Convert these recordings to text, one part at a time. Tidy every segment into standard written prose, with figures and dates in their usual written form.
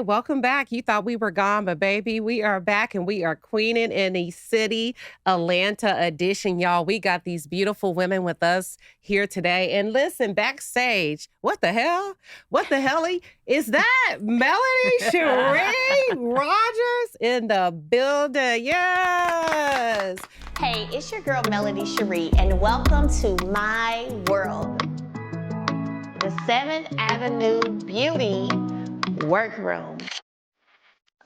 welcome back. You thought we were gone, but baby, we are back and we are queening in the city, Atlanta edition, y'all. We got these beautiful women with us here today. And listen, backstage, what the hell? What the hell is that? Melody Cherie Rogers in the building. Yes. Hey, it's your girl Melody Cherie, and welcome to my world, the 7th Avenue Beauty Workroom.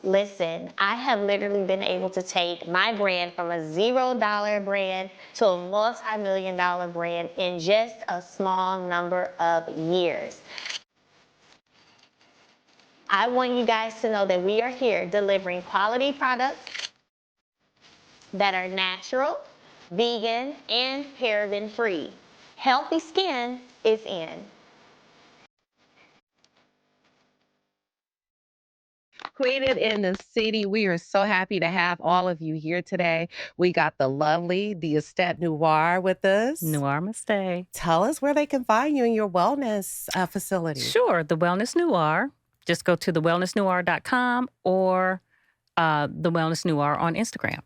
Listen, I have literally been able to take my brand from a $0 brand to a multi-million-dollar brand in just a small number of years. I want you guys to know that we are here delivering quality products that are natural, vegan, and paraben-free. Healthy skin is in. Queenin in the city. We are so happy to have all of you here today. We got the lovely, the Estate Noir with us. Noir Mistake. Tell us where they can find you in your wellness facility. Sure, the Wellness Noir. Just go to thewellnessnoir.com or the Wellness Noir on Instagram.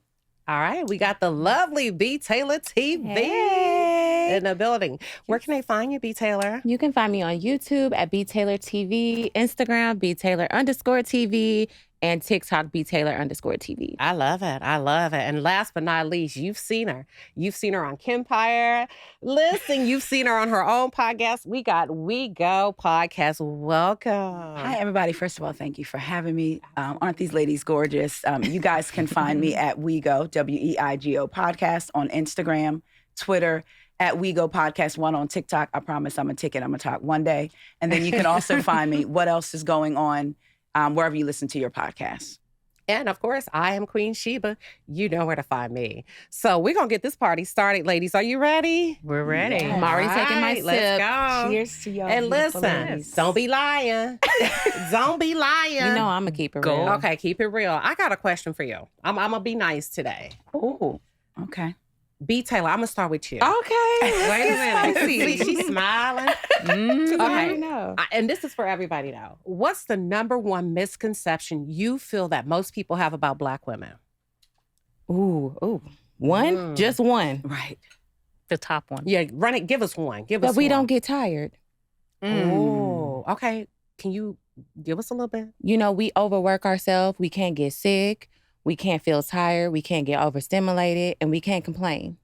All right, we got the lovely B. Taylor TV in the building. Where can they find you, B. Taylor? You can find me on YouTube at B Taylor TV, Instagram BTaylor_TV, and TikTok BTaylor_TV. I love it. I love it. And last but not least, you've seen her. You've seen her on Kempire. Listen, you've seen her on her own podcast. We got We Go Podcast. Welcome. Hi, everybody. First of all, thank you for having me. Aren't these ladies gorgeous? You guys can find me at We Go, WEIGO Podcast on Instagram, Twitter, at We Go Podcast 1 on TikTok. I promise I'm a ticket. I'm going to talk one day. And then you can also find me, what else is going on, wherever you listen to your podcasts. And of course, I am Queen Sheba. You know where to find me. So we're going to get this party started, ladies. Are you ready? We're ready. Yeah. I'm already taking my sip. Let's go. Cheers to y'all. And listen, don't be lying. Don't be lying. You know I'm going to keep it real. Okay, keep it real. I got a question for you. I'm going to be nice today. Oh, okay. B. Taylor, I'm going to start with you. Okay. Wait a minute. See, she's smiling. Okay. Know. And this is for everybody now. What's the number one misconception you feel that most people have about Black women? Ooh. One? Just one. Right. The top one. Yeah, run it. Give us one. Give us That we one. don't get tired. Oh, okay. Can you give us a little bit? You know, we overwork ourselves. We can't get sick. We can't feel tired. We can't get overstimulated. And we can't complain.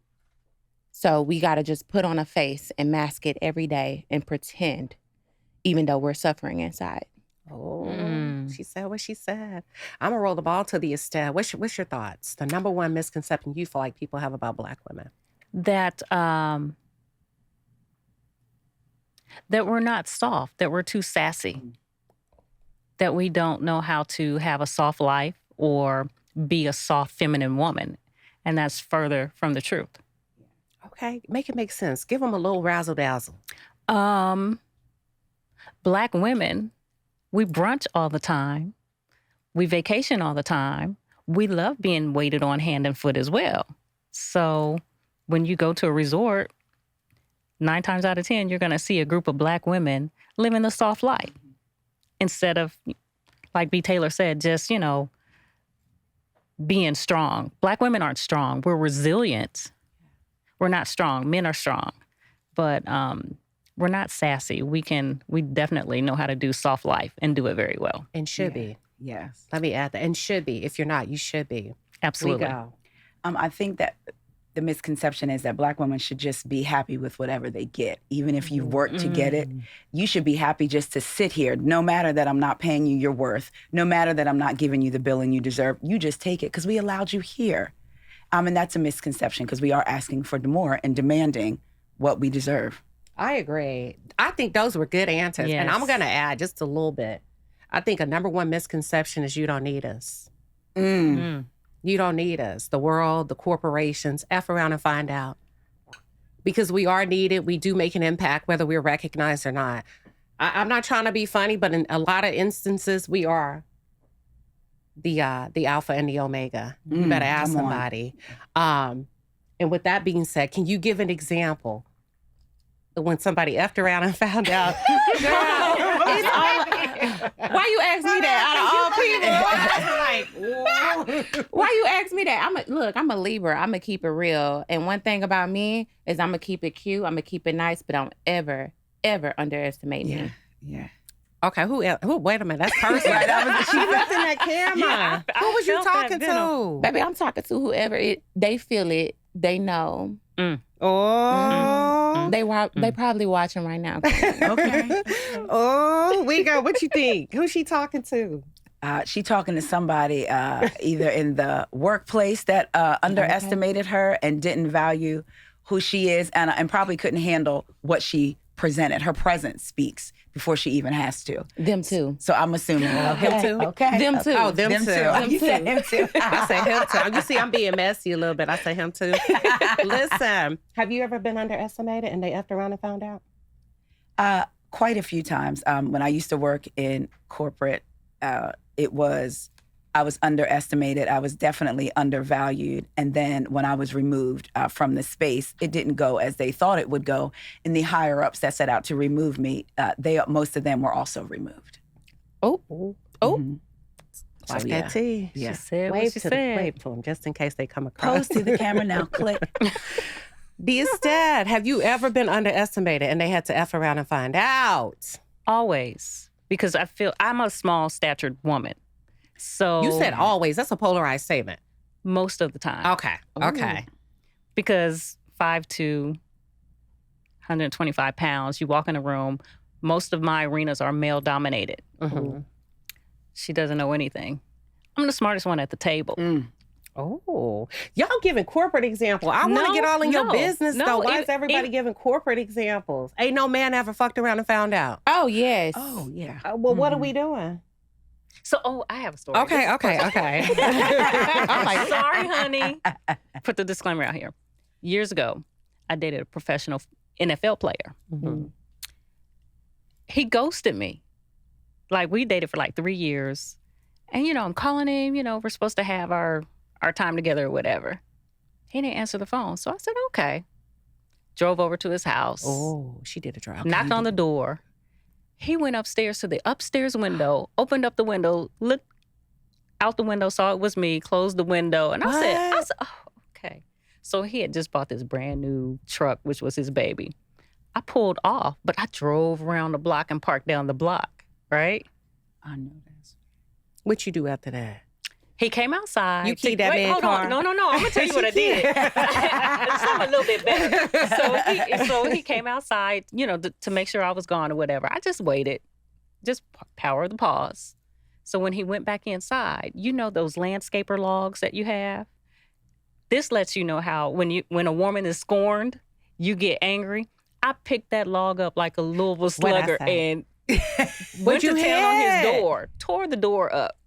So we got to just put on a face and mask it every day and pretend, even though we're suffering inside. Oh, she said what she said. I'm going to roll the ball to the Estate. What's your thoughts? The number one misconception you feel like people have about Black women? That we're not soft, that we're too sassy, that we don't know how to have a soft life or be a soft feminine woman. And that's further from the truth. Okay, make it make sense. Give them a little razzle dazzle. Black women, we brunch all the time. We vacation all the time. We love being waited on hand and foot as well. So when you go to a resort, 9 times out of 10, you're going to see a group of Black women living the soft life. Instead of, like B. Taylor said, just, being strong. Black women aren't strong. We're resilient. We're not strong. Men are strong. But we're not sassy. We definitely know how to do soft life and do it very well. And should be. Yes. Let me add that. And should be. If you're not, you should be. Absolutely. We go. I think that the misconception is that Black women should just be happy with whatever they get. Even if you've worked to get it, you should be happy just to sit here. No matter that I'm not paying you your worth, no matter that I'm not giving you the billing you deserve, you just take it because we allowed you here. And that's a misconception because we are asking for more and demanding what we deserve. I agree. I think those were good answers. Yes. And I'm going to add just a little bit. I think a number one misconception is you don't need us. You don't need us. The world, the corporations, F around and find out. Because we are needed. We do make an impact, whether we're recognized or not. I'm not trying to be funny, but in a lot of instances, we are the alpha and the omega. You better ask somebody. And with that being said, can you give an example when somebody effed around and found out, girl, Why you ask me that? Out of all people, why you ask me that? I'm a Libra. I'm gonna keep it real. And one thing about me is I'm gonna keep it cute. I'm gonna keep it nice, but don't ever underestimate me. Yeah. Okay, who? Wait a minute, that's personal. She looked in that camera. Who was you talking to? Baby, I'm talking to whoever they feel it. They know. Oh, They probably watching right now. Okay. Oh, we go. What you think? Who's she talking to? She talking to somebody either in the workplace that underestimated her and didn't value who she is, and probably couldn't handle what she presented. Her presence speaks before she even has to. Them too. So I'm assuming. Him too? Okay. Them too. Oh, them too. You said him too. I say him too. You see, I'm being messy a little bit. I say him too. Listen, have you ever been underestimated and they effed around and found out? Quite a few times. When I used to work in corporate, I was underestimated. I was definitely undervalued. And then when I was removed from the space, it didn't go as they thought it would go. And the higher ups that set out to remove me, most of them were also removed. Oh. Mm-hmm. Watch So, that tea. She said what Wave she to said. wave to them just in case they come across. Pose to the camera now. Click. Instead, have you ever been underestimated and they had to F around and find out? Always. Because I feel I'm a small statured woman. So You said always. That's a polarized statement. most of the time. Okay. Because 5'2", 125 pounds, you walk in a room, most of my arenas are male dominated. Mm-hmm. She doesn't know anything. I'm the smartest one at the table. Oh, y'all giving corporate example. I want to get all in your business though. Why is everybody giving corporate examples? Ain't no man ever fucked around and found out. Oh yes. Oh, yeah. Well, what are we doing? So, I have a story. Okay. I'm like, sorry, honey. Put the disclaimer out here. Years ago, I dated a professional NFL player. Mm-hmm. He ghosted me. Like, we dated for like 3 years. And, I'm calling him, we're supposed to have our time together or whatever. He didn't answer the phone. So I said, okay. Drove over to his house. Oh, she did a drive. Knocked on the door. He went upstairs to the upstairs window, opened up the window, looked out the window, saw it was me, closed the window. And I said, oh, okay. So he had just bought this brand new truck, which was his baby. I pulled off, but I drove around the block and parked down the block, right? I know this. What you do after that? He came outside. You keyed that man's car? No. I'm going to tell you what I did. Something a little bit better. So he came outside, to make sure I was gone or whatever. I just waited. Just power of the pause. So when he went back inside, those landscaper logs that you have? This lets you know how when a woman is scorned, you get angry. I picked that log up like a Louisville slugger and went to town on his door, tore the door up.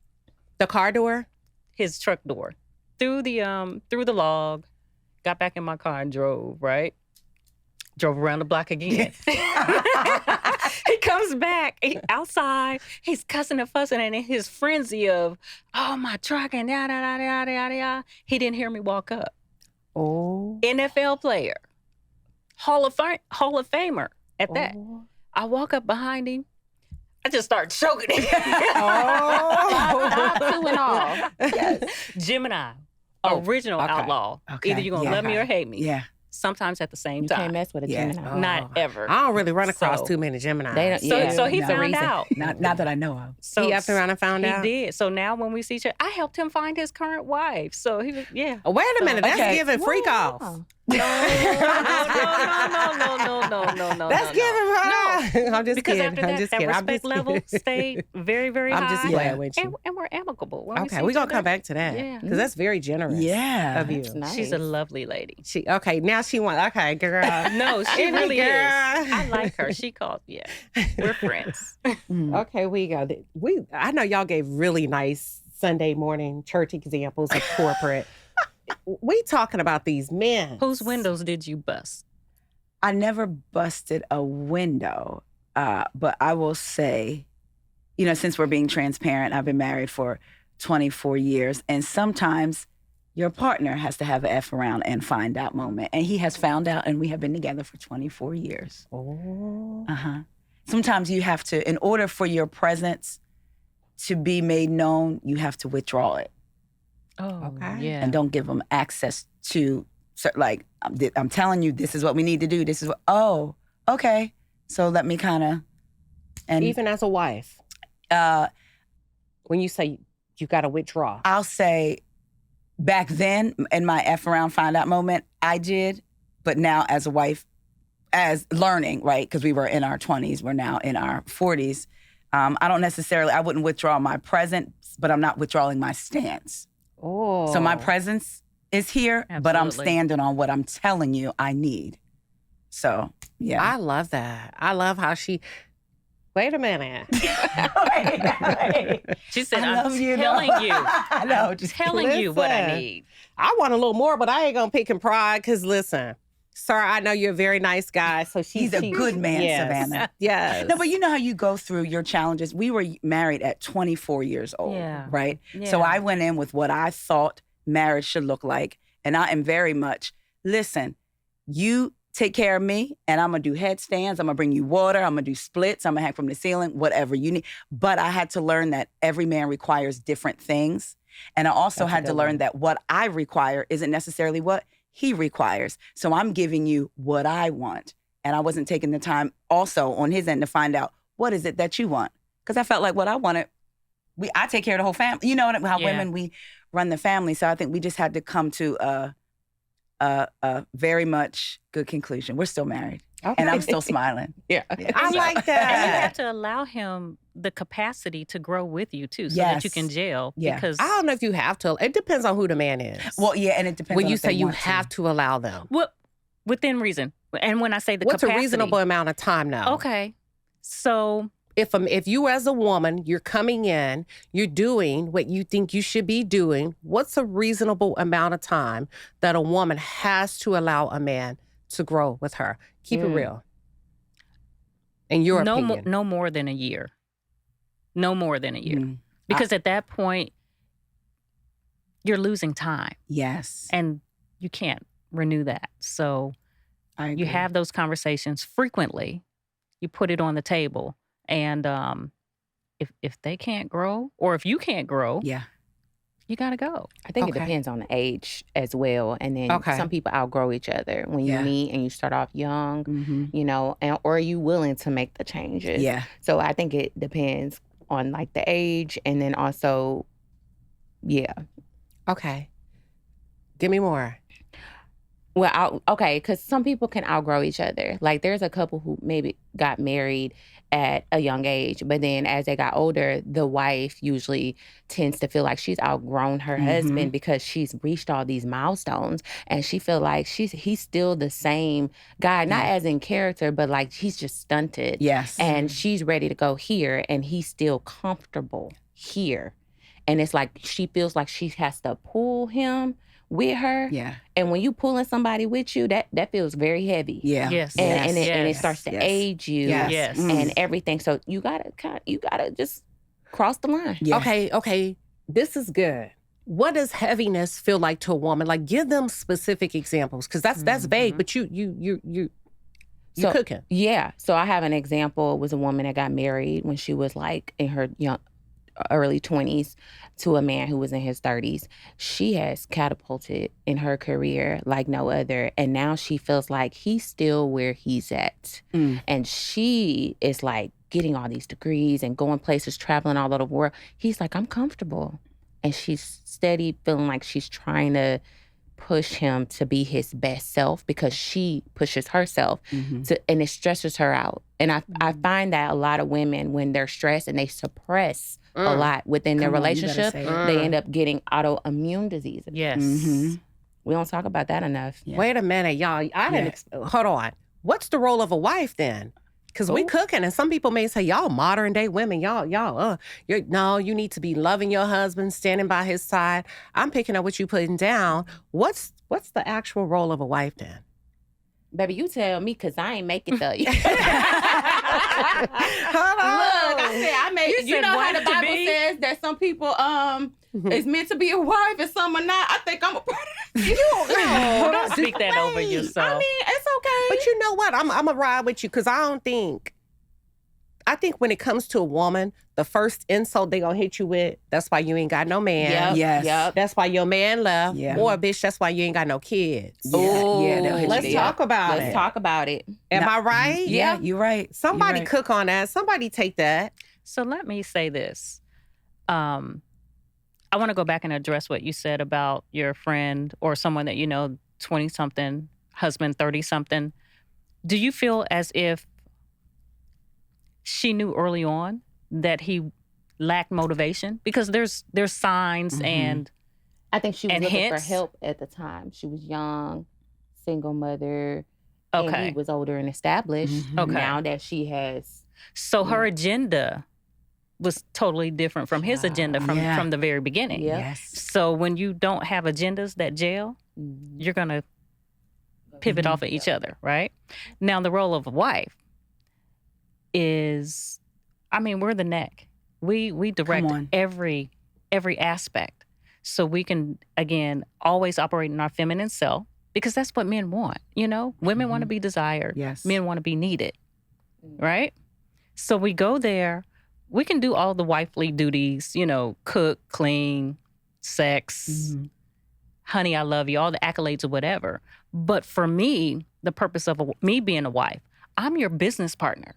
The car door? His truck door, through the log, got back in my car and drove, right? Drove around the block again. He comes back outside. He's cussing and fussing, and in his frenzy of, oh, my truck and yada, yada, yada, yada, yada, he didn't hear me walk up. Oh. NFL player, Hall of Famer at that. I walk up behind him. I just started choking him. Two and all. Yes. Gemini, original outlaw. Okay. Either you're going to love me or hate me. Yeah. Sometimes at the same You time. can't mess with a Gemini. Not ever. I don't really run across So- too many Gemini. They don't- So he no found reason. out. Not that I know of. So He effed around and found he out? did. So now when we see each other, I helped him find his current wife. So he was, yeah. Oh, wait a minute. That's Okay. giving freak off. No. That's giving her. I'm just Because kidding. after I'm that, just that kidding. respect level stayed very, very high. I'm just playing with you. And we're amicable. When we Okay, see we're each going to come other. back to that. Yeah. Because that's very generous Yeah. of you. That's nice. She's a lovely lady. Okay, now she wants, okay, girl. No, she Any really girl. is. I like her. She called, yeah. We're friends. Okay, we go. I know y'all gave really nice Sunday morning church examples of corporate. We talking about these men. Whose windows did you bust? I never busted a window, but I will say, since we're being transparent, I've been married for 24 years, and sometimes your partner has to have an F around and find out moment. And he has found out, and we have been together for 24 years. Oh. Uh-huh. sometimes you have to, in order for your presence to be made known, you have to withdraw it. Oh, Okay. yeah. And don't give them access to, like, I'm telling you, this is what we need to do. This is what, oh, okay. So let me kind of, and Even as a wife, when you say you got to withdraw. I'll say back then in my F around find out moment, I did, but now as a wife, as learning, right? Because we were in our 20s, we're now in our 40s. I wouldn't withdraw my presence, but I'm not withdrawing my stance. Oh. So my presence is here, but I'm Absolutely. standing on what I'm telling you I need. So, yeah. I love that. I love how she. Wait a minute. Wait. She said, I I'm love you, telling though. you. I know. Just Telling you what I Listen. need. I want a little more, but I ain't gonna pick and pride. Because listen, sir, I know you're a very nice guy. So He's a good man, yes. Savannah. Yes. No, but you know how you go through your challenges. We were married at 24 years old, Yeah. right? So Yeah. I went in with what I thought marriage should look like. And I am very much, listen, you take care of me and I'm going to do headstands. I'm going to bring you water. I'm going to do splits. I'm going to hang from the ceiling, whatever you need. But I had to learn that every man requires different things. And I also That's a had to good learn one. that what I require isn't necessarily what he requires. So I'm giving you what I want. And I wasn't taking the time also on his end to find out, what is it that you want? Because I felt like what I wanted, I take care of the whole family. You know how Yeah. women, we run the family. So I think we just had to come to a very much good conclusion. We're still married. Okay. And I'm still smiling. Yeah. Yeah. I So- like And you have that. to allow him the capacity to grow with you too, so that you Yes. can gel. Yeah. Because I don't know if you have to. It depends on who the man is. Well, yeah, and it depends when on you if they say you want have to allow them. what within reason. And when I say the What's capacity, a reasonable amount of time now? Okay, so If you as a woman, you're coming in, you're doing what you think you should be doing, what's a reasonable amount of time that a woman has to allow a man to grow with her? Keep it real. In your opinion. no more than a year. No more than a year. Mm. Because at that point, you're losing time Yes. and you can't renew that. So I you agree. have those conversations frequently. You put it on the table. And if they can't grow, or if you can't grow, Yeah. you got to go. I think it Okay. depends on the age as well. And then Okay. some people outgrow each other when you Yeah. meet and you start off young, Mm-hmm. you know, or are you willing to make the changes? Yeah. So I think it depends on like the age and then also, yeah. Okay. Give me more. Well, okay, because some people can outgrow each other. Like there's a couple who maybe got married at a young age, but then as they got older, the wife usually tends to feel like she's outgrown her husband because she's reached all these milestones, and she feel like he's still the same guy, not as in character, but like he's just stunted. Yes. And she's ready to go here, and he's still comfortable here. And it's like she feels like she has to pull him with her. Yeah. And when you pulling somebody with you, that feels very heavy. Yeah. Yes. And it Yes. starts to Yes. age you Yes. Yes. and everything. So you gotta just cross the line. Yeah. Okay. This is good. What does heaviness feel like to a woman? Like, give them specific examples, because that's vague. But you're So- cooking. Yeah. So I have an example. It was a woman that got married when she was like in her early 20s to a man who was in his 30s. She has catapulted in her career like no other. And now she feels like he's still where he's at. Mm. And she is like getting all these degrees and going places, traveling all over the world. He's like, I'm comfortable. And she's steady feeling like she's trying to push him to be his best self because she pushes herself and it stresses her out. And I find that a lot of women, when they're stressed and they suppress a lot within their Come on, you better relationship, say it. they end up getting autoimmune diseases. Yes. Mhm. We don't talk about that enough. Yeah. Wait a minute, y'all. I didn't. Hold on. What's the role of a wife then? Because we cooking, and some people may say, y'all modern day women, you need to be loving your husband, standing by his side. I'm picking up what you putting down. What's the actual role of a wife then? Baby, you tell me because I ain't make it though. Look, Hold on. I said I made You you said know how wife the to Bible be? says that some people is meant to be a wife and some are not. I think I'm a part of that. Don't speak that over I yourself. mean, it's okay. But you know what? I'm going to ride with you because I don't think I think when it comes to a woman, the first insult they gonna hit you with, that's why you ain't got no man. Yep. Yes. Yep. That's why your man left. Yeah. Or, bitch, that's why you ain't got no kids. Yeah, they'll hit you Let's there. talk about it. Let's talk about it. Am No, I right? Yeah, you're right. Somebody You're right. cook on that. Somebody take that. So let me say this. I want to go back and address what you said about your friend or someone that you know, 20-something, husband, 30-something. Do you feel as if she knew early on that he lacked motivation? Because there's signs and I think she was And looking for hints? help at the time. She was young, single mother. And okay. he was older and established. Mhm. Okay. Now that she has, So her agenda was totally different from his agenda Yeah. from the very beginning. Yeah. Yes. So when you don't have agendas that gel, you're going to pivot off of each other, right? Now, the role of a wife is, I mean, we're the neck. We direct on. every aspect. So we can, again, always operate in our feminine self because that's what men want, you know? Women want to be desired. Yes. Men want to be needed, right? So we go there. We can do all the wifely duties, you know, cook, clean, sex, honey, I love you, all the accolades or whatever. But for me, the purpose of me being a wife, I'm your business partner.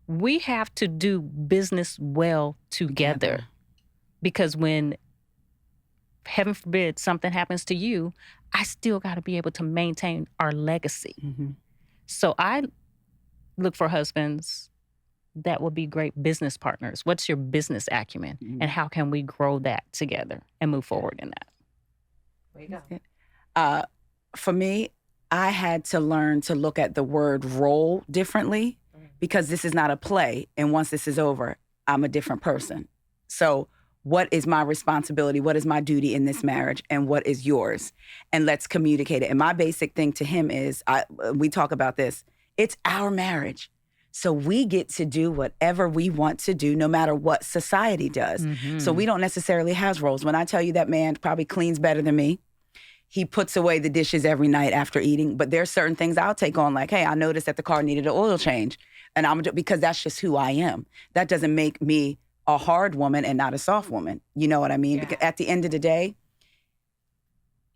We have to do business well together. Because when, heaven forbid, something happens to you, I still got to be able to maintain our legacy. So I look for husbands that will be great business partners. What's your business acumen? And how can we grow that together and move forward in that? There you go. For me, I had to learn to look at the word role differently because this is not a play. And once this is over, I'm a different person. So what is my responsibility? What is my duty in this marriage? And what is yours? And let's communicate it. And my basic thing to him is, we talk about this, it's our marriage. So we get to do whatever we want to do, no matter what society does. So we don't necessarily have roles. When I tell you that man probably cleans better than me, he puts away the dishes every night after eating. But there's certain things I'll take on, like, hey, I noticed that the car needed an oil change. And I'm because that's just who I am. That doesn't make me a hard woman and not a soft woman. You know what I mean? Yeah. Because at the end of the day,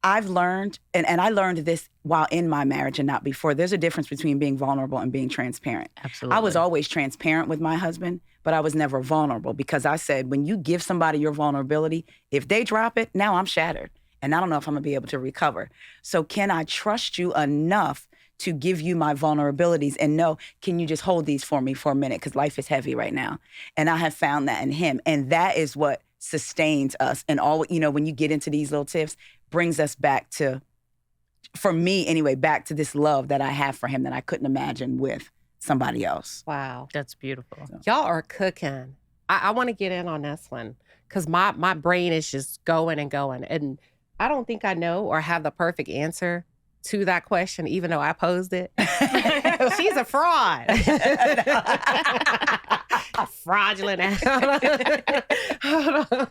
I've learned, and I learned this while in my marriage and not before, there's a difference between being vulnerable and being transparent. Absolutely. I was always transparent with my husband, but I was never vulnerable because I said, when you give somebody your vulnerability, if they drop it, now I'm shattered. And I don't know if I'm gonna be able to recover. So can I trust you enough to give you my vulnerabilities and know, can you just hold these for me for a minute? Because life is heavy right now. And I have found that in him. And that is what sustains us. And all, you know, when you get into these little tips, brings us back to, for me anyway, back to this love that I have for him that I couldn't imagine with somebody else. Wow. That's beautiful. Y'all are cooking. I want to get in on this one because my brain is just going and going. And I don't think I know or have the perfect answer to that question, even though I posed it. She's a fraud. Fraudulent. Hold on.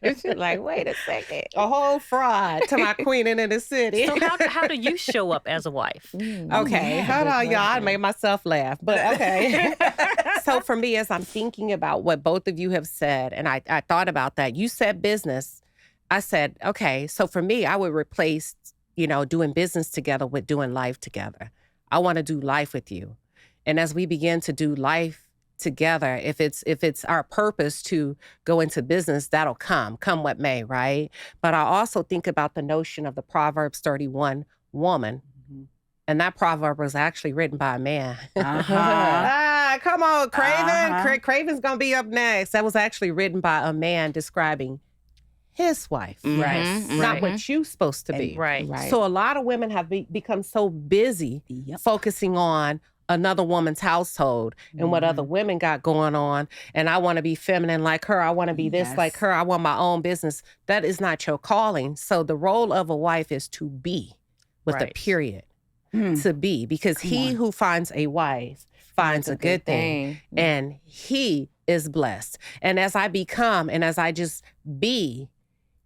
she's like, wait a second. A whole fraud to my Queenin in the city. So how do you show up as a wife? Okay, hold on, y'all. I made myself laugh, but okay. So for me, as I'm thinking about what both of you have said, and I thought about that. You said business. I said, okay, so for me, I would replace, doing business together with doing life together. I want to do life with you. And as we begin to do life together, if it's our purpose to go into business, that'll come what may, right? But I also think about the notion of the Proverbs 31 woman. And that proverb was actually written by a man. Come on, Craven. Craven's going to be up next. That was actually written by a man describing his wife. Right. Not what you're supposed to be. Right. So a lot of women have become so busy focusing on another woman's household and what other women got going on. And I want to be feminine like her. I want to be this like her. I want my own business. That is not your calling. So the role of a wife is to be with a period. To be. Because he who finds a wife finds a good thing. And he is blessed. And as I become and as I just be,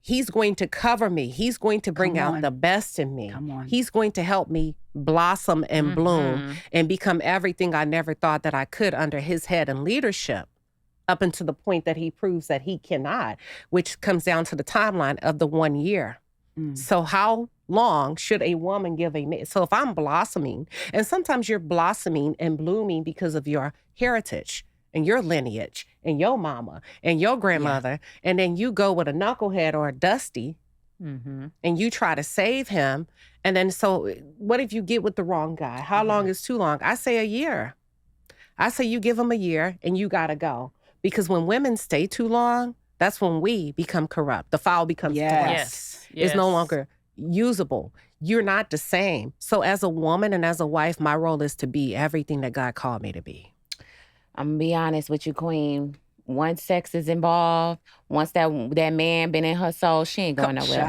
He's going to cover me. He's going to bring out the best in me. Come on. He's going to help me blossom and bloom and become everything I never thought that I could under his head and leadership, up until the point that he proves that he cannot, which comes down to the timeline of the 1 year. So how long should a woman give a man? So if I'm blossoming, and sometimes you're blossoming and blooming because of your heritage and your lineage and your mama and your grandmother, and then you go with a knucklehead or a dusty and you try to save him. And then so what if you get with the wrong guy? How long is too long? I say a year. I say you give him a year and you got to go. Because when women stay too long, that's when we become corrupt. The file becomes corrupt. It's no longer usable. You're not the same. So as a woman and as a wife, my role is to be everything that God called me to be. I'm gonna be honest with you, Queen. Once sex is involved, once that man been in her soul, she ain't going nowhere.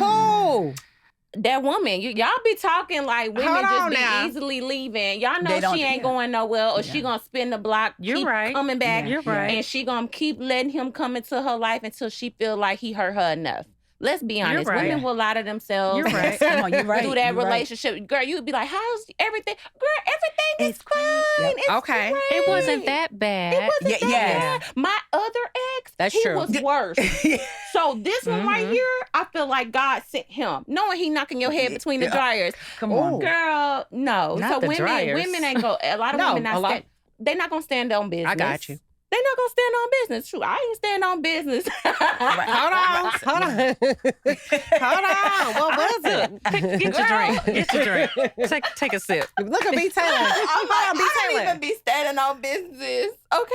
Oh, that woman, y'all be talking like women just be easily leaving. Y'all know she ain't going nowhere, or she gonna spin the block, keep coming back. You're right. And she gonna keep letting him come into her life until she feel like he hurt her enough. Let's be honest. Women will lie to themselves. You're right. Come on, you're right. Through that relationship. Girl, you'd be like, how's everything? Girl, everything is fine. It's okay. great. It wasn't that bad. It wasn't that bad. My other ex, he was worse. So this one right here, I feel like God sent him. Knowing he knocking your head between the dryers. Come on. Girl, no. Not so the dryers. women ain't go, a lot of women not they're not going to stand on business. I got you. They're not gonna stand on business. True, I ain't stand on business. Hold on. What was it? Get your drink. Get your drink. Take a sip. Look at B. Taylor. I don't even be standing on business. Okay,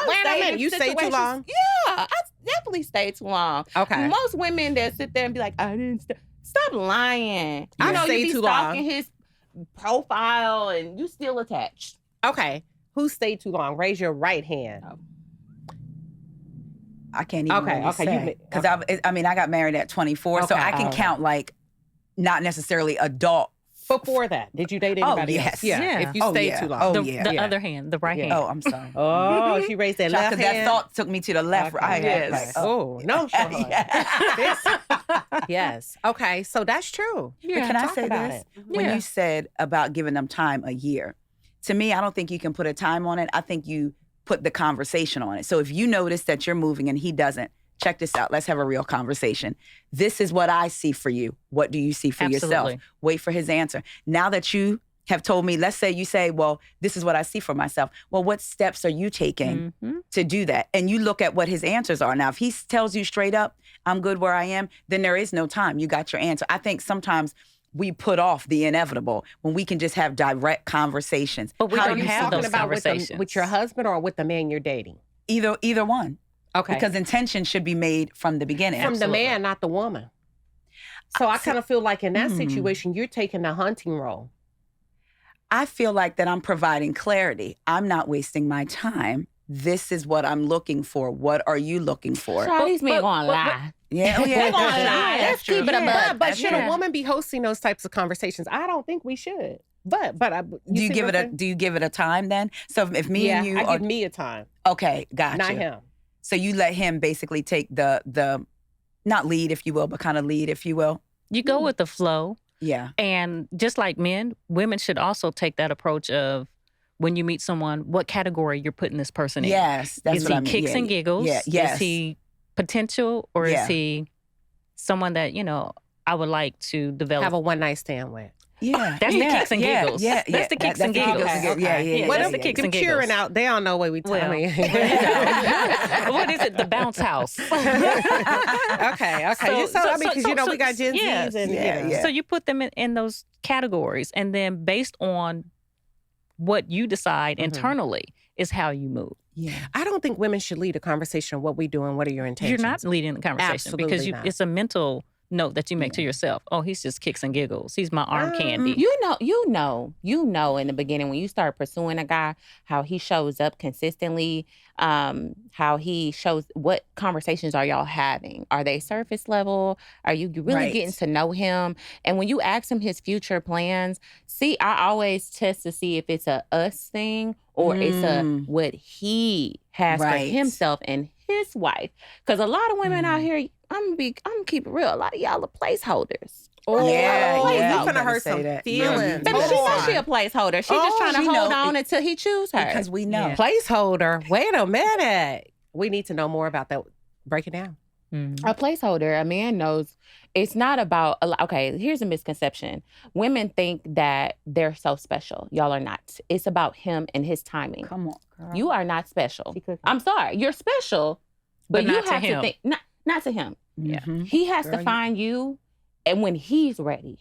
Wait a minute. You stay too long? Yeah, I definitely stay too long. Okay. Most women that sit there and be like, I didn't stop lying. I know you be stalking his profile and you still attached. Okay. Who stayed too long? Raise your right hand. I can't even really say. Because I got married at 24, so I can count like not necessarily adult. Before that, did you date anybody else? Yeah. If you stayed too long. The other hand, the right hand. Oh, I'm sorry. Oh, she raised that left hand. That thought took me to the left. Okay. Right. Yes. No. Yes. Okay, so that's true. Yeah. But can I say this? When you said about giving them time a year, to me, I don't think you can put a time on it. I think you put the conversation on it. So if you notice that you're moving and he doesn't, check this out. Let's have a real conversation. This is what I see for you. What do you see for yourself? Wait for his answer. Now that you have told me, let's say you say, well, this is what I see for myself. Well, what steps are you taking to do that? And you look at what his answers are. Now, if he tells you straight up, I'm good where I am, then there is no time. You got your answer. I think sometimes we put off the inevitable when we can just have direct conversations. But we don't have those conversations. With your husband or with the man you're dating? Either one. Okay. Because intention should be made from the beginning. From the man, not the woman. So I kind of feel like in that situation, you're taking the hunting role. I feel like that I'm providing clarity. I'm not wasting my time. This is what I'm looking for. What are you looking for? These men gonna lie. Yeah, they're gonna lie. Let's keep it a buck. But should a woman be hosting those types of conversations? I don't think we should. But do you give it a time then? So if me and you, give me a time. Okay, gotcha. Not him. So you let him basically take the not lead, if you will, but kind of lead, if you will. You go with the flow. Yeah. And just like men, women should also take that approach of when you meet someone, what category you're putting this person in. Yes, that's what I mean. Is he kicks and giggles? Yeah, yes. Is he potential, or is he someone that, I would like to develop? Have a one-night stand with. Yeah. That's the kicks and giggles. Yeah. That's the kicks and giggles. Yeah. That's the kicks and giggles. Curing out, they don't know what we tell me. What is it? The bounce house. Okay. So because, we got Gen Zs and So you put them in those categories, and then based on what you decide internally is how you move. Yeah. I don't think women should lead a conversation of what we do and what are your intentions. You're not leading the conversation. Absolutely because not. It's a mental note that you make to yourself. Oh, he's just kicks and giggles. He's my arm candy. You know in the beginning when you start pursuing a guy, how he shows up consistently, how he shows, what conversations are y'all having? Are they surface level? Are you really getting to know him? And when you ask him his future plans, I always test to see if it's a us thing or it's a what he has for himself and his wife. Because a lot of women out here, I'm gonna keep it real. A lot of y'all are placeholders. Oh, Yeah, you you finna better hurt say some that. feelings. Baby, Hold she knows on. she a placeholder. She just trying to she hold know. on until he choose her. Because we know. Yeah. Placeholder. Wait a minute. We need to know more about that. Break it down. A placeholder, a man knows it's not about, okay, here's a misconception. Women think that they're so special. Y'all are not. It's about him and his timing. Come on, girl. You are not special. I'm sorry. You're special, but you not to have to him. think, not to him. Mhm. He has Girl, to find you and when he's ready.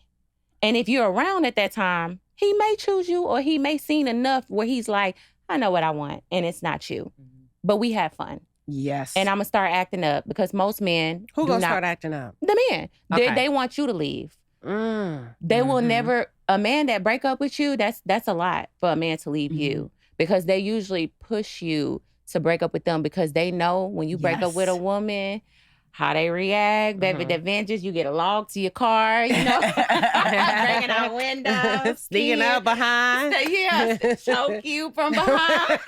And if you're around at that time, he may choose you or he may seen enough where he's like, I know what I want and it's not you. But we have fun. Yes. And I'm going to start acting up because most men Who do gonna not, start acting up? the men. Okay. They want you to leave. Mm. They will never, a man that break up with you, that's a lot for a man to leave you because they usually push you to break up with them because they know when you break up with a woman, how they react, baby, the vengeance, you get a log to your car, you know, breaking out windows, Sneaking up behind. yeah, choke you from behind.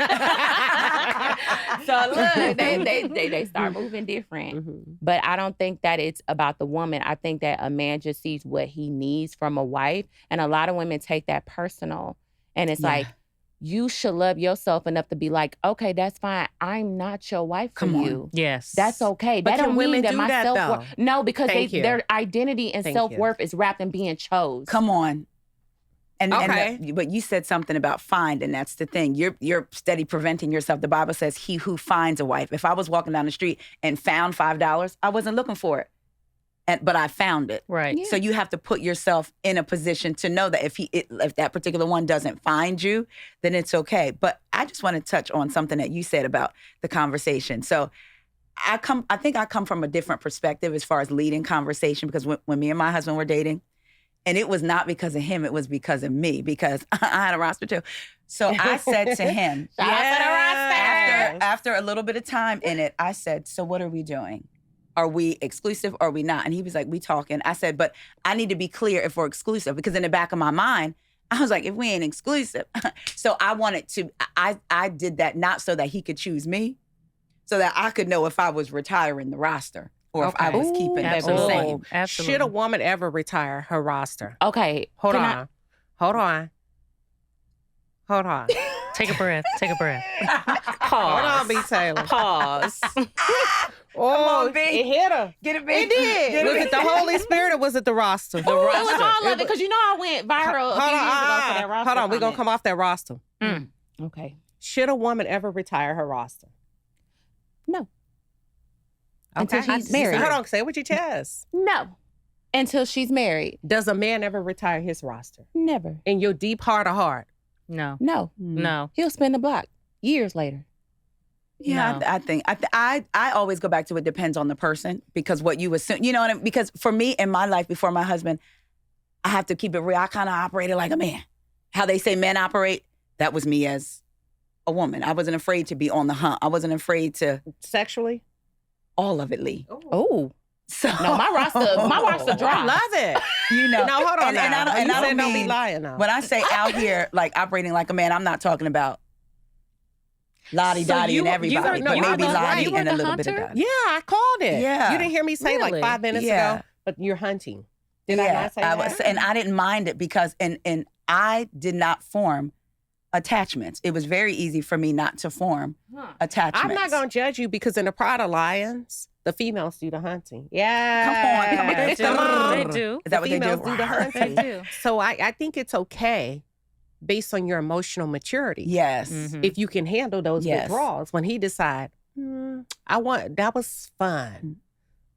So look, they start moving different. But I don't think that it's about the woman. I think that a man just sees what he needs from a wife. And a lot of women take that personal. And it's like, you should love yourself enough to be like, okay, that's fine. I'm not your wife for you. Yes. That's okay. But that can don't women mean that do my that, self-worth. though? No, because Thank you. their identity and Thank self-worth is wrapped in being chose. Come on. And, Okay. but you said something about find, and that's the thing. You're steady preventing yourself. The Bible says, "He who finds a wife." If I was walking down the street and found $5, I wasn't looking for it, but I found it. Right. Yeah. So you have to put yourself in a position to know that if that particular one doesn't find you, then it's okay. But I just want to touch on something that you said about the conversation. So I think I come from a different perspective as far as leading conversation because when me and my husband were dating. And it was not because of him, it was because of me, because I had a roster too. So I said to him, after a little bit of time in it, I said, so what are we doing? Are we exclusive or are we not? And he was like, we talking. I said, but I need to be clear if we're exclusive because in the back of my mind, I was like, if we ain't exclusive. So I wanted to, I did that not so that he could choose me, so that I could know if I was retiring the roster. Or if I was keeping it the same. Absolutely. Should a woman ever retire her roster? Okay. Hold on. Hold on. Take a breath. Take a breath. Hold on, B. Taylor. Pause. Oh, B. it hit her. Get it, B. It did. Was it the Holy Spirit or was it the roster? The It was all of it because you know I went viral a few years ago for that roster. Hold on, we're going to come off that roster. Okay. Should a woman ever retire her roster? No. Okay. Until she's married. Hold on, say it with your chest. No. Until she's married. Does a man ever retire his roster? Never. In your deep heart of heart? No. No. No. He'll spin the block years later. Yeah, No. I think I always go back to it depends on the person because what you assume, you know what I mean? Because for me in my life before my husband, I have to keep it real. I kind of operated like a man. How they say men operate, that was me as a woman. I wasn't afraid to be on the hunt. I wasn't afraid to Sexually? all of it, Lee. Oh. So No, my roster dry. I love it. you know, No, hold on. and I don't, you and I said don't be mean, lying now. when I say out here like operating like a man, I'm not talking about Lottie Dottie and everybody, no, but you maybe were Lottie right. and a You were the little bit of hunter? Dottie. Yeah, I called it. Yeah. You didn't hear me say Really? like 5 minutes Yeah. ago, but you're hunting. Did I not say I that? was, and I didn't mind it because and I did not form attachments. It was very easy for me not to form attachments. I'm not going to judge you because in the Pride of Lions, the females do the hunting. Yeah. Come on. They do. They do. Is that what they females do? do the hunting. They do. So I think it's okay based on your emotional maturity. Yes. Mhm. If you can handle those Yes. withdrawals. When he decide, that was fun.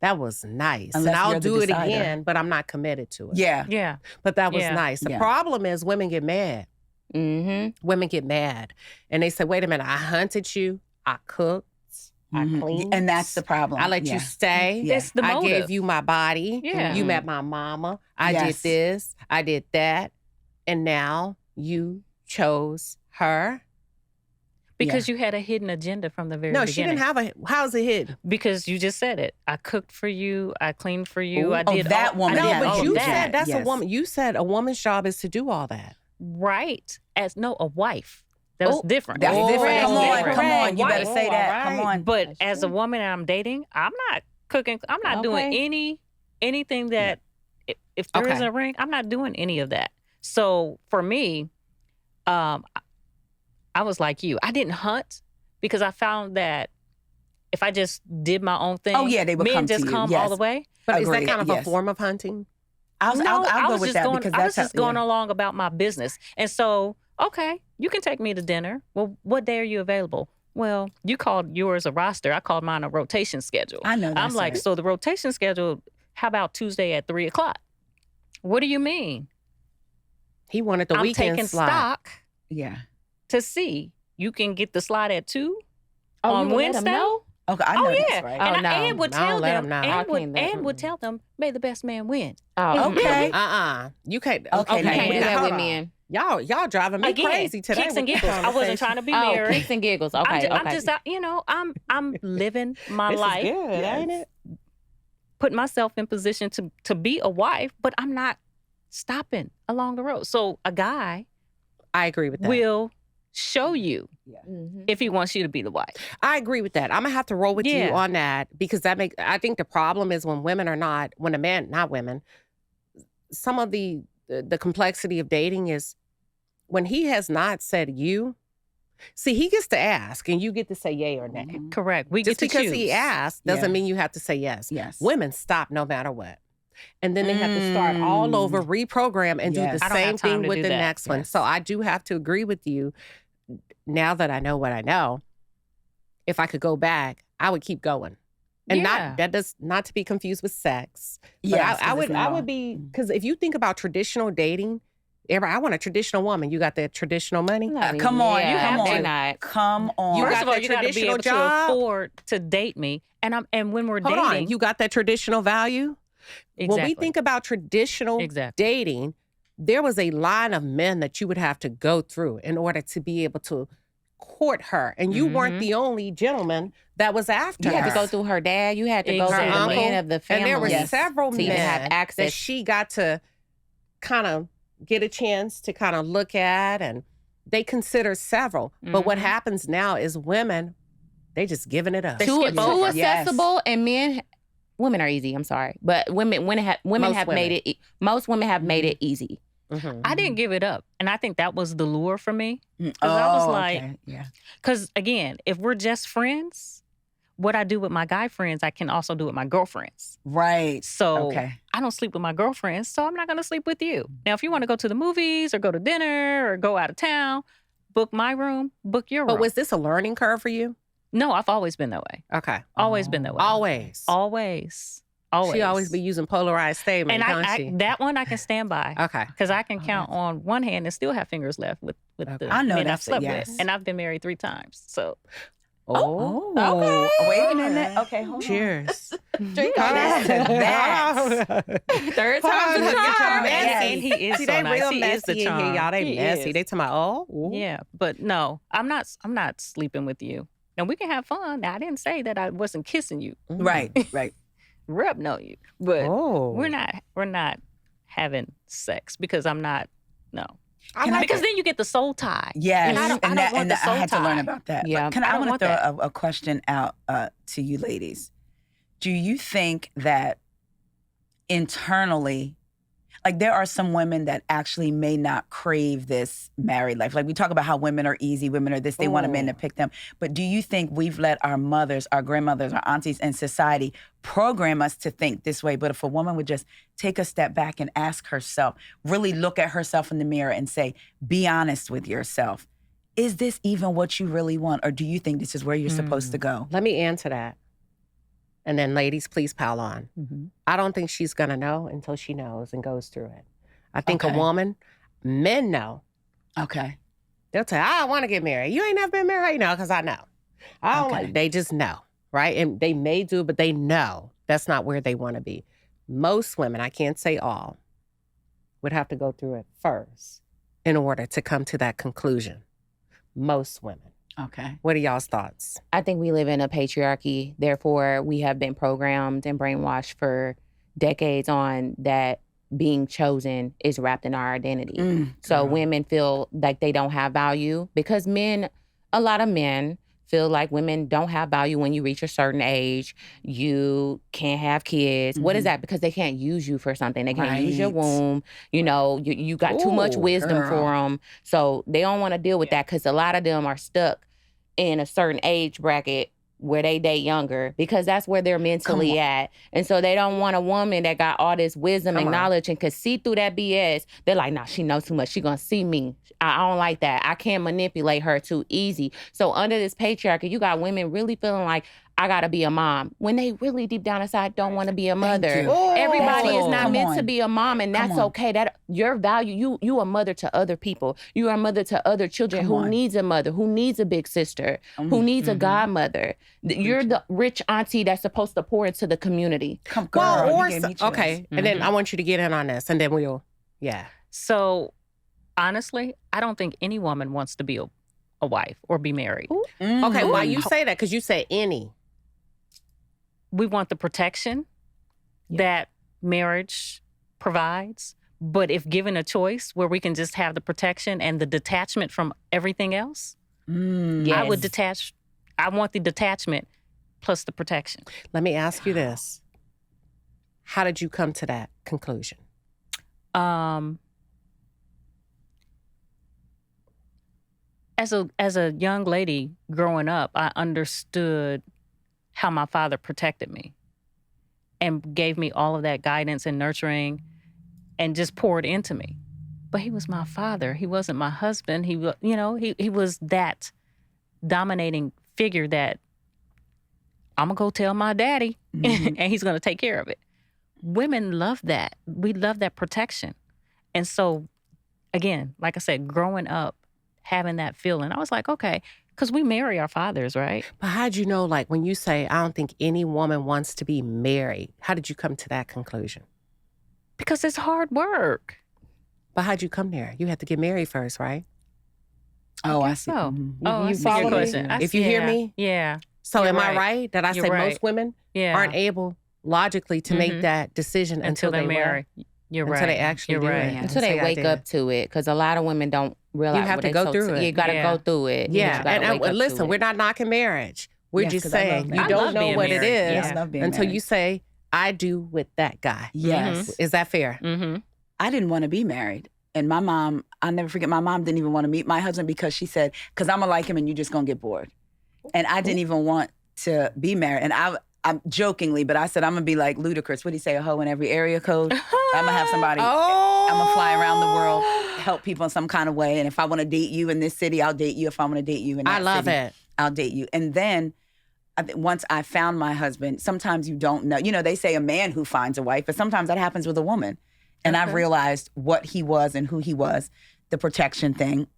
That was nice. Unless and I'll you're the do it decider. again, but I'm not committed to it. Yeah. Yeah. But that was Yeah. nice. The Yeah. problem is women get mad. Mm-hmm. Women get mad. And they say, wait a minute, I hunted you. I cooked. I Mhm. cleaned. And that's the problem. I let you stay. Yeah. It's the I motive. gave you my body. Yeah. You met my mama. I did Yes. this. I did that. And now you chose her. Because you had a hidden agenda from the very No, beginning. she didn't have a. How's it hidden? Because you just said it. I cooked for you. I cleaned for you. I Oh, did that all, woman. I No, did Yeah, but all you of that. said that's Yes. a woman. You said a woman's job is to do all that. Right. As a wife. That was different. That's Oh, different. that's Come on. different. Come on. You better Wife. say that. All Come right. on. But as a woman I'm dating, I'm not cooking. I'm not doing anything that if there isn't a ring, I'm not doing any of that. So for me, I was like you. I didn't hunt because I found that if I just did my own thing, they would men come just to you. come all the way. But is that kind of a form of hunting? I'll go with that because I was just going along about my business. And so, okay, you can take me to dinner. Well, what day are you available? Well, you called yours a roster. I called mine a rotation schedule. I know that's I'm like, right. so the rotation schedule, how about Tuesday at 3:00? What do you mean? He wanted the weekend taking slot. stock Yeah. to see. You can get the slot at 2 Oh, on you would let Wednesday. them know? Okay, I know yeah. that's right. And no. Ann would I don't tell let them. 'em know. I can't let Ann would tell them, may the best man win. Oh, Okay. You can't. Okay, you can't do that hold with on. men. Y'all driving me Again, crazy today. kicks and with this giggles. I wasn't trying to be Oh, married. kicks and giggles. Okay, I'm just, I'm living my This life, is good, ain't it? put myself in position to be a wife, but I'm not stopping along the road. So a guy I agree with that. will show you Mhm. if he wants you to be the wife. I agree with that. I'm gonna have to roll with you Yeah. on that because I think the problem is when a man, not women, some of the complexity of dating is when he has not said you. See, he gets to ask and you get to say yay or nay. Correct. We Just get to because choose. he asked doesn't Yeah. mean you have to say yes. Yes. Women stop no matter what. And then they have to start all over, reprogram, and Yes. do the I don't have same time thing to with do the that. next one. Yes. So I do have to agree with you. Now that I know what I know, if I could go back, I would keep going. And not to be confused with sex. But Yes, I 'cause would it's I not- would be, because if you think about traditional dating, I want a traditional woman. You got that traditional money? Come on, Yeah, you have they're to. not. Come on. You First got of all, that you got to be traditional able job? to afford to date me, and when we're Hold dating, on. You got that traditional value? When we Exactly. think about traditional dating, there was a line of men that you would have to go through in order to be able to court her. And you weren't the only gentleman that was after You her. had to go through her dad. You had to go through the Exactly. men of the family. And there were several to men even have that access. she got to kind of get a chance to kind of look at, and they consider several. But what happens now is women, they just giving it up. They too skip over. accessible, and women are easy. I'm sorry, but women have made it. Most women have made it easy. Mhm. I didn't give it up, and I think that was the lure for me. Because I was like, okay. Yeah. because again, if we're just friends, what I do with my guy friends, I can also do with my girlfriends. Right. So Okay. I don't sleep with my girlfriends, so I'm not going to sleep with you. Now, if you want to go to the movies or go to dinner or go out of town, book my room, book your room. But was this a learning curve for you? No, I've always been that way. Okay. Always been that way. Always. Always. She always be using polarized statements, And don't she? that one I can stand by. Okay. Because I can count on one hand and still have fingers left with the I know men I've that's slept yes. with. And I've been married 3 times. So Oh. Okay. Wait a minute. Okay, hold on. Cheers. Drink on Yes. that. Third time's a charm. Yes. and he is See, so they nice. real He is messy the in charm. here, y'all. They He messy. is. They talking about, oh. Yeah, but no, I'm not sleeping with you. And we can have fun. Now, I didn't say that I wasn't kissing you, Right. Right. rub no you, but Oh. we're not having sex because I'm not. No, Can I- because then you get the soul tie. Yes, And I don't want the I soul had to learn tie. about that. Yeah, But can I I don't want to want throw a question out to you ladies? Do you think that internally, like there are some women that actually may not crave this married life? Like we talk about how women are easy, women are this, they want a man to pick them. But do you think we've let our mothers, our grandmothers, our aunties in society program us to think this way? But if a woman would just take a step back and ask herself, really look at herself in the mirror and say, be honest with yourself. Is this even what you really want? Or do you think this is where you're supposed to go? Let me answer that. And then ladies, please pile on. I don't think she's going to know until she knows and goes through it. I think Okay. a woman, men know. Okay. They'll tell you, I want to get married. You ain't never been married? How you know? Because I know. I don't Okay. like, they just know, right? And they may do, but they know that's not where they want to be. Most women, I can't say all, would have to go through it first in order to come to that conclusion. Most women. Okay. What are y'all's thoughts? I think we live in a patriarchy. Therefore, we have been programmed and brainwashed for decades on that being chosen is wrapped in our identity. So girl. women feel like they don't have value because a lot of men feel like women don't have value when you reach a certain age. You can't have kids. What is that? Because they can't use you for something. They can't use your womb. You know, you got too much wisdom for them. So they don't want to deal with that because a lot of them are stuck in a certain age bracket where they date younger because that's where they're mentally at. And so they don't want a woman that got all this wisdom and knowledge and could see through that BS. They're like, nah, she knows too much. She gonna see me. I don't like that. I can't manipulate her too easy. So under this patriarchy, you got women really feeling like, I gotta be a mom, when they really deep down inside don't want to be a mother. Everybody is not meant to be a mom, and that's okay. That your value, you a mother to other people. You are a mother to other children who needs a mother, who needs a big sister, who needs a godmother. You're the rich auntie that's supposed to pour into the community. Okay, and then I want you to get in on this, and then we'll, So, honestly, I don't think any woman wants to be a wife or be married. Okay, why you say that? Because you say any. We want the protection that marriage provides. But if given a choice where we can just have the protection and the detachment from everything else, I would detach. I want the detachment plus the protection. Let me ask you this. How did you come to that conclusion? As a young lady growing up, I understood how my father protected me and gave me all of that guidance and nurturing and just poured into me. But he was my father. He wasn't my husband. He was that dominating figure that I'm going to go tell my daddy and he's going to take care of it. Women love that. We love that protection. And so, again, like I said, growing up, having that feeling, I was like, okay, because we marry our fathers, right? But how'd you know, like, when you say, I don't think any woman wants to be married, how did you come to that conclusion? Because it's hard work. But how'd you come there? You had to get married first, right? Oh, I see. So, you follow your question. If you hear me? Yeah. So am I right that I say most women aren't able logically to make that decision until they marry? You're right. Until they actually do it. Until they wake up to it. Because a lot of women don't realize you have to go through it. You got to go through it. Yeah. And listen, we're not knocking marriage. We're just saying you don't know what it is until you say, I do with that guy. Yes. Is that fair? I didn't want to be married. And my mom, I'll never forget, my mom didn't even want to meet my husband because she said, because I'm going to like him and you're just going to get bored. And I didn't even want to be married. And I'm jokingly, but I said, I'm going to be like Ludacris. What do you say, a hoe in every area code? I'm going to have somebody, I'm going to fly around the world, help people in some kind of way. And if I want to date you in this city, I'll date you. If I want to date you in that city, I'll date you. And then once I found my husband, sometimes you don't know. You know, they say a man who finds a wife, but sometimes that happens with a woman. And I've realized what he was and who he was, the protection thing.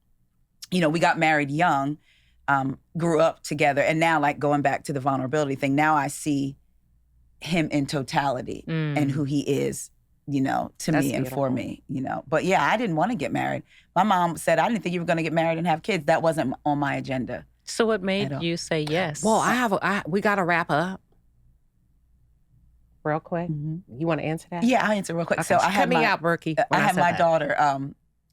You know, we got married young, grew up together. And now, like, going back to the vulnerability thing, now I see him in totality and who he is, you know, to me and for me, you know. But yeah, I didn't want to get married. My mom said, I didn't think you were going to get married and have kids. That wasn't on my agenda. So what made you say yes? Well, we got to wrap up. Real quick. You want to answer that? Yeah, I'll answer real quick. Okay. So I had I had my daughter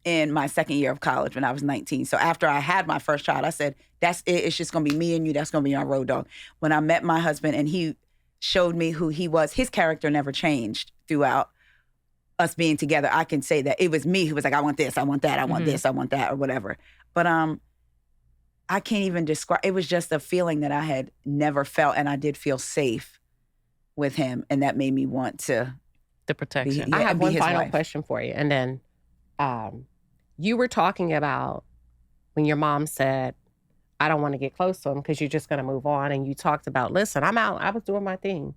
in my second year of college when I was 19. So after I had my first child, I said, that's it. It's just going to be me and you. That's going to be our road dog. When I met my husband and he showed me who he was, his character never changed throughout us being together. I can say that it was me who was like, I want this, I want that, I want this, I want that, or whatever. But I can't even describe. It was just a feeling that I had never felt, and I did feel safe with him, and that made me want to. The protection. I have one final question for you, and then you were talking about when your mom said, I don't want to get close to him because you're just going to move on, and you talked about, listen, I'm out, I was doing my thing.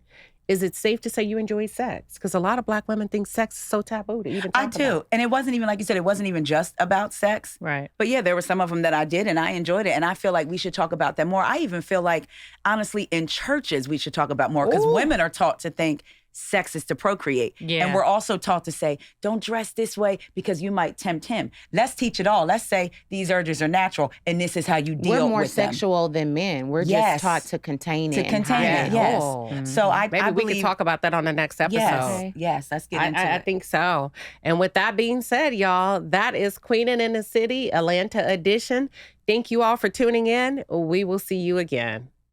Is it safe to say you enjoy sex? Because a lot of Black women think sex is so taboo to even talk about. I do. And it wasn't even, like you said, it wasn't even just about sex. Right. But yeah, there were some of them that I did and I enjoyed it. And I feel like we should talk about that more. I even feel like, honestly, in churches, we should talk about more because women are taught to think sex is to procreate. Yeah. And we're also taught to say, don't dress this way because you might tempt him. Let's teach it all. Let's say these urges are natural and this is how you deal with them. We're more sexual than men. We're just taught to contain it. To contain it, yes. So I Maybe we can talk about that on the next episode. Yes, let's get into it. I think so. And with that being said, y'all, that is Queenin in the City, Atlanta edition. Thank you all for tuning in. We will see you again.